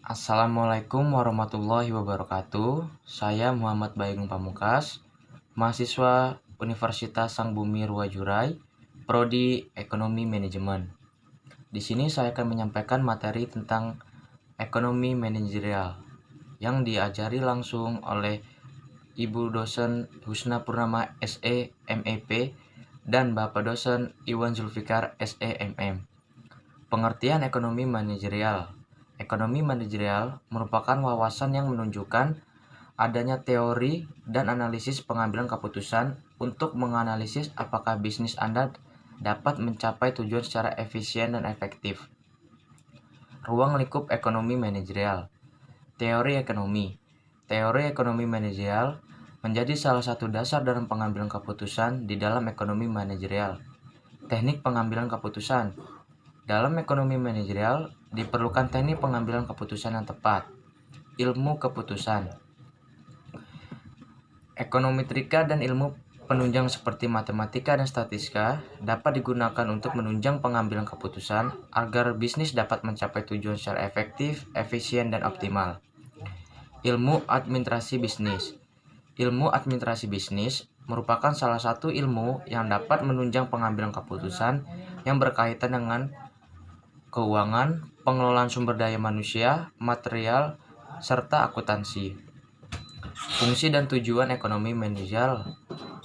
Assalamualaikum warahmatullahi wabarakatuh. Saya Muhammad Bayung Pamungkas, mahasiswa Universitas Sang Bumi Ruwajurai, Prodi Ekonomi Manajemen. Di sini saya akan menyampaikan materi tentang ekonomi manajerial yang diajari langsung oleh Ibu dosen Husna Purnama SE MEP dan Bapak dosen Iwan Zulfikar SE MM. Pengertian ekonomi manajerial. Ekonomi manajerial merupakan wawasan yang menunjukkan adanya teori dan analisis pengambilan keputusan untuk menganalisis apakah bisnis Anda dapat mencapai tujuan secara efisien dan efektif. Ruang lingkup ekonomi manajerial. Teori ekonomi. Teori ekonomi manajerial menjadi salah satu dasar dalam pengambilan keputusan di dalam ekonomi manajerial. Teknik pengambilan keputusan. Dalam ekonomi manajerial diperlukan teknik pengambilan keputusan yang tepat. Ilmu keputusan. Ekonometrika dan ilmu penunjang seperti matematika dan statistika dapat digunakan untuk menunjang pengambilan keputusan agar bisnis dapat mencapai tujuan secara efektif, efisien, dan optimal. Ilmu administrasi bisnis. Ilmu administrasi bisnis merupakan salah satu ilmu yang dapat menunjang pengambilan keputusan yang berkaitan dengan keuangan, pengelolaan sumber daya manusia, material, serta akuntansi. Fungsi dan tujuan ekonomi manajerial.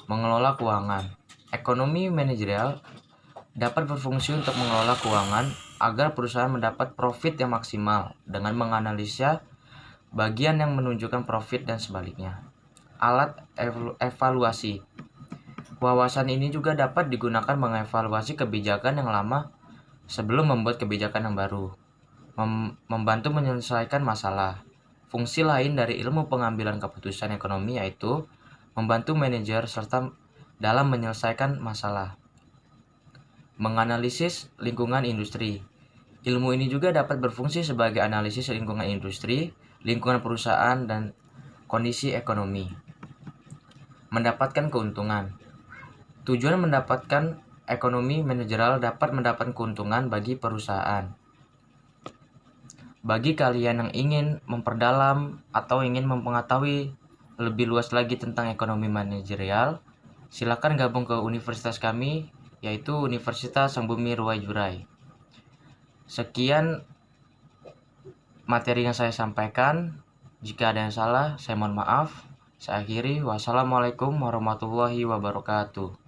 Mengelola keuangan. Ekonomi manajerial dapat berfungsi untuk mengelola keuangan agar perusahaan mendapat profit yang maksimal dengan menganalisa bagian yang menunjukkan profit dan sebaliknya. Alat evaluasi. Wawasan ini juga dapat digunakan mengevaluasi kebijakan yang lama sebelum membuat kebijakan yang baru, membantu menyelesaikan masalah. Fungsi lain dari ilmu pengambilan keputusan ekonomi yaitu membantu manajer serta dalam menyelesaikan masalah. Menganalisis lingkungan industri. Ilmu ini juga dapat berfungsi sebagai analisis lingkungan industri, lingkungan perusahaan, dan kondisi ekonomi. Mendapatkan keuntungan. Tujuan mendapatkan ekonomi manajerial dapat mendapat keuntungan bagi perusahaan. Bagi kalian yang ingin memperdalam atau ingin mengetahui lebih luas lagi tentang ekonomi manajerial, silakan gabung ke universitas kami, yaitu Universitas Sang Bumi Ruwajurai. Sekian materi yang saya sampaikan. Jika ada yang salah, saya mohon maaf. Saya akhiri. Wassalamualaikum warahmatullahi wabarakatuh.